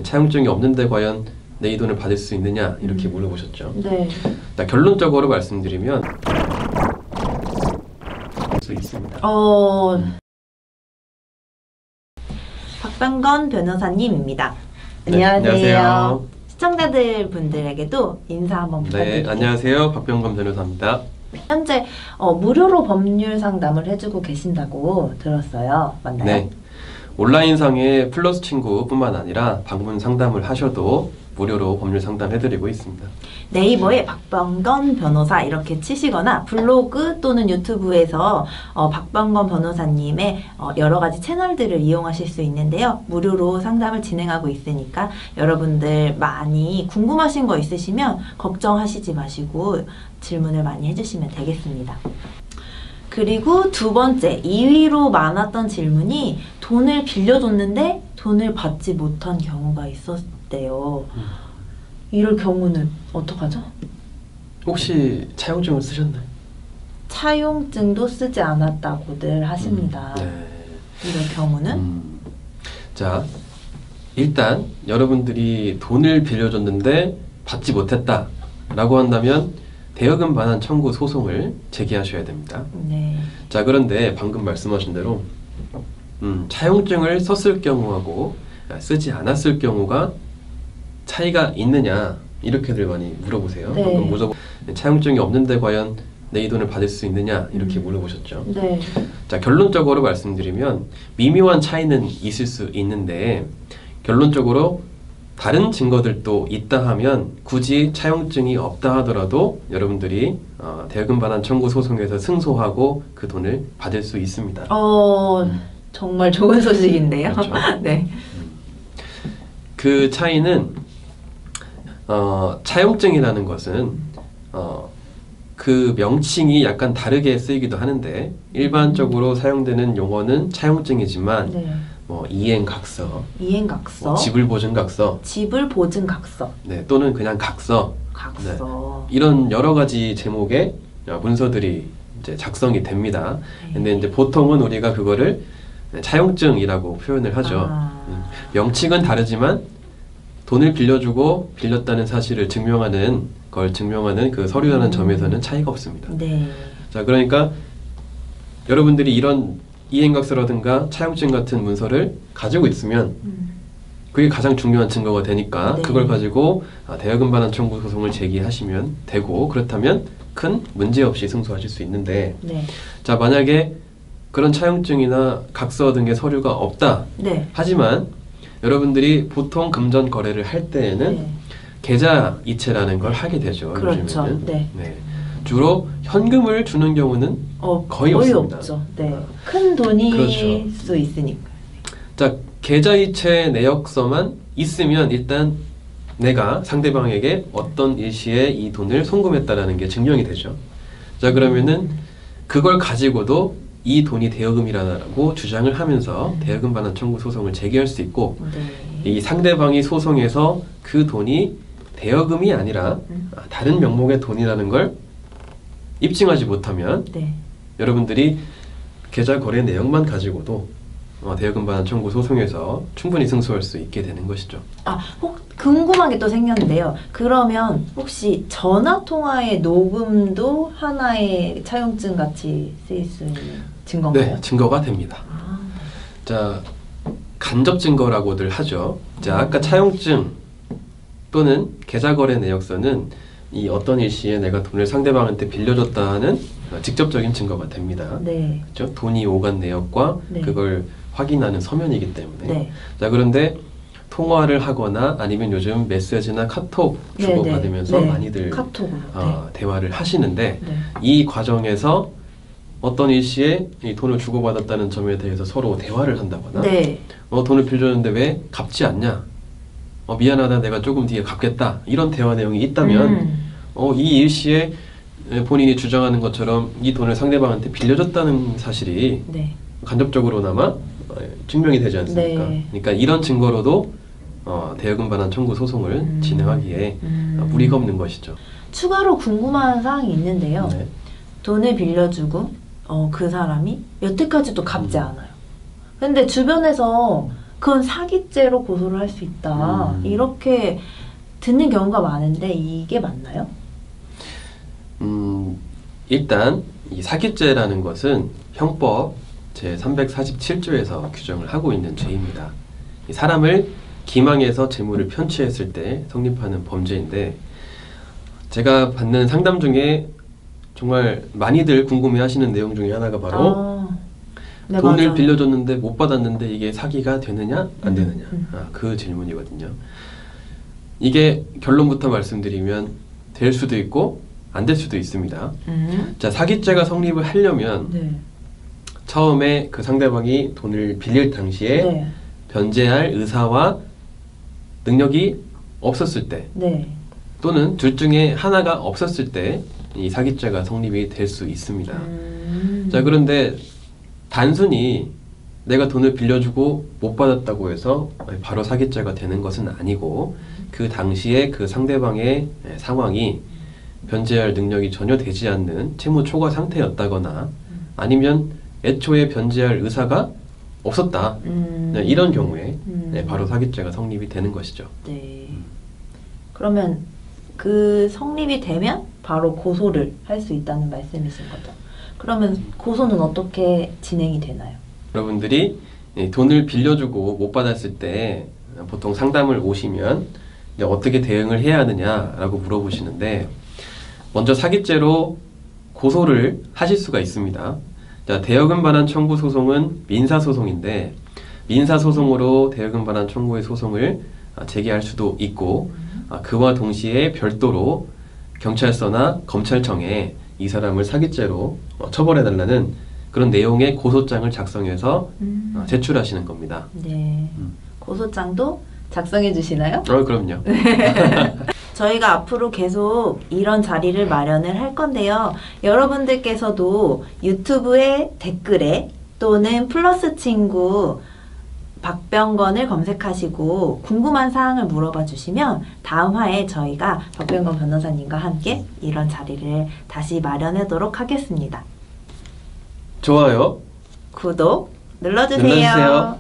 차용증이 없는데 과연 내 이 돈을 받을 수 있느냐 이렇게 물어보셨죠. 네. 자, 결론적으로 말씀드리면 수 있습니다. 박병건 변호사님입니다. 네, 안녕하세요. 시청자들 분들에게도 인사 한번 부탁드릴게요. 네, 안녕하세요. 박병건 변호사입니다. 현재 무료로 법률 상담을 해주고 계신다고 들었어요. 맞나요? 네. 온라인상의 플러스 친구뿐만 아니라 방문 상담을 하셔도 무료로 법률 상담 해드리고 있습니다. 네이버에 박병건 변호사 이렇게 치시거나 블로그 또는 유튜브에서 박병건 변호사님의 여러 가지 채널들을 이용하실 수 있는데요. 무료로 상담을 진행하고 있으니까 여러분들 많이 궁금하신 거 있으시면 걱정하시지 마시고 질문을 많이 해주시면 되겠습니다. 그리고 두 번째, 2위로 많았던 질문이 돈을 빌려줬는데 돈을 받지 못한 경우가 있었대요. 이럴 경우는 어떡하죠? 혹시 차용증을 쓰셨나요? 차용증도 쓰지 않았다고들 하십니다. 네. 이럴 경우는? 자, 일단 여러분들이 돈을 빌려줬는데 받지 못했다 라고 한다면 대여금 반환 청구 소송을 제기하셔야 됩니다. 네. 자, 그런데 방금 말씀하신 대로 차용증을 썼을 경우하고 쓰지 않았을 경우가 차이가 있느냐 이렇게들 많이 물어보세요. 네. 방금 차용증이 없는데 과연 내 이 돈을 받을 수 있느냐 이렇게 물어보셨죠. 네. 자, 결론적으로 말씀드리면 미묘한 차이는 있을 수 있는데 결론적으로 다른 증거들도 있다 하면 굳이 차용증이 없다 하더라도 여러분들이 대여금 반환 청구 소송에서 승소하고 그 돈을 받을 수 있습니다. 정말 좋은 소식인데요. 그렇죠. 네. 그 차이는 차용증이라는 것은 그 명칭이 약간 다르게 쓰이기도 하는데 일반적으로 사용되는 용어는 차용증이지만 네. 이행각서, 이행각서, 지불보증각서, 지불보증각서, 네, 또는 그냥 각서, 각서, 네, 이런 여러 가지 제목의 문서들이 이제 작성이 됩니다. 근데 이제 보통은 우리가 그거를 차용증이라고 표현을 하죠. 명칭은 다르지만 돈을 빌려주고 빌렸다는 사실을 증명하는 그 서류라는 점에서는 차이가 없습니다. 네. 자, 그러니까 여러분들이 이런 이행각서라든가 차용증 같은 문서를 가지고 있으면 그게 가장 중요한 증거가 되니까 네. 그걸 가지고 대여금 반환 청구 소송을 제기하시면 되고 그렇다면 큰 문제 없이 승소하실 수 있는데 네. 자, 만약에 그런 차용증이나 각서 등의 서류가 없다. 네. 하지만 여러분들이 보통 금전 거래를 할 때에는 네. 계좌이체라는 걸 하게 되죠. 그렇죠. 요즘에는. 네. 네. 주로 현금을 주는 경우는 거의 없습니다. 없죠. 네. 큰 돈일 그렇죠. 수 있으니까. 자, 계좌이체 내역서만 있으면 일단 내가 상대방에게 어떤 일시에 이 돈을 송금했다라는 게 증명이 되죠. 자, 그러면은 그걸 가지고도 이 돈이 대여금이라고 주장을 하면서 대여금 반환 청구 소송을 제기할 수 있고 네. 이 상대방이 소송에서 그 돈이 대여금이 아니라 다른 명목의 돈이라는 걸 입증하지 못하면 네. 여러분들이 계좌 거래 내역만 가지고도 대여금 반환 청구 소송에서 충분히 승소할 수 있게 되는 것이죠. 궁금한 게 또 생겼는데요. 그러면 혹시 전화 통화의 녹음도 하나의 차용증 같이 쓰일 수 있는 증거인가요? 네, 증거가 됩니다. 자, 간접 증거라고들 하죠. 자, 아까 차용증 또는 계좌 거래 내역서는 이 어떤 일시에 내가 돈을 상대방한테 빌려줬다는 직접적인 증거가 됩니다. 네. 그렇죠? 돈이 오간 내역과 네. 그걸 확인하는 서면이기 때문에. 네. 자, 그런데 통화를 하거나 아니면 요즘 메시지나 카톡 주고받으면서 많이들 대화를 하시는데 네. 이 과정에서 어떤 일시에 이 돈을 주고받았다는 점에 대해서 서로 대화를 한다거나 네. 돈을 빌려줬는데 왜 갚지 않냐? 미안하다, 내가 조금 뒤에 갚겠다. 이런 대화 내용이 있다면 이 일시에 본인이 주장하는 것처럼 이 돈을 상대방한테 빌려줬다는 사실이 네. 간접적으로나마 증명이 되지 않습니까? 네. 그러니까 이런 증거로도 대여금 반환 청구 소송을 진행하기에 무리가 없는 것이죠. 추가로 궁금한 사항이 있는데요. 네. 돈을 빌려주고 그 사람이 여태까지도 갚지 않아요. 근데 주변에서 그건 사기죄로 고소를 할 수 있다. 이렇게 듣는 경우가 많은데 이게 맞나요? 일단 이 사기죄라는 것은 형법 제347조에서 규정을 하고 있는 죄입니다. 이 사람을 기망해서 재물을 편취했을 때 성립하는 범죄인데, 제가 받는 상담 중에 정말 많이들 궁금해하시는 내용 중에 하나가 바로 네, 돈을 맞아요. 빌려줬는데 못 받았는데 이게 사기가 되느냐 안 되느냐, 그 질문이거든요. 이게 결론부터 말씀드리면 될 수도 있고 안 될 수도 있습니다. 자, 사기죄가 성립을 하려면 네. 처음에 그 상대방이 돈을 빌릴 당시에 네. 변제할 의사와 능력이 없었을 때, 네. 또는 둘 중에 하나가 없었을 때 이 사기죄가 성립이 될 수 있습니다. 자, 그런데 단순히 내가 돈을 빌려주고 못 받았다고 해서 바로 사기죄가 되는 것은 아니고, 그 당시에 그 상대방의 상황이 변제할 능력이 전혀 되지 않는 채무 초과 상태였다거나, 아니면 애초에 변제할 의사가 없었다, 이런 경우에 바로 사기죄가 성립이 되는 것이죠. 네. 그러면 그 성립이 되면 바로 고소를 할 수 있다는 말씀이신 거죠. 그러면 고소는 어떻게 진행이 되나요? 여러분들이 돈을 빌려주고 못 받았을 때 보통 상담을 오시면 이제 어떻게 대응을 해야 하느냐라고 물어보시는데, 먼저 사기죄로 고소를 하실 수가 있습니다. 자, 대여금 반환 청구 소송은 민사소송인데, 민사소송으로 대여금 반환 청구의 소송을 제기할 수도 있고, 그와 동시에 별도로 경찰서나 검찰청에 이 사람을 사기죄로 처벌해달라는 그런 내용의 고소장을 작성해서 제출하시는 겁니다. 네. 고소장도 작성해 주시나요? 그럼요. 저희가 앞으로 계속 이런 자리를 마련을 할 건데요. 여러분들께서도 유튜브의 댓글에 또는 플러스 친구 박병건을 검색하시고 궁금한 사항을 물어봐 주시면 다음 화에 저희가 박병건 변호사님과 함께 이런 자리를 다시 마련하도록 하겠습니다. 좋아요. 구독 눌러주세요. 눌러주세요.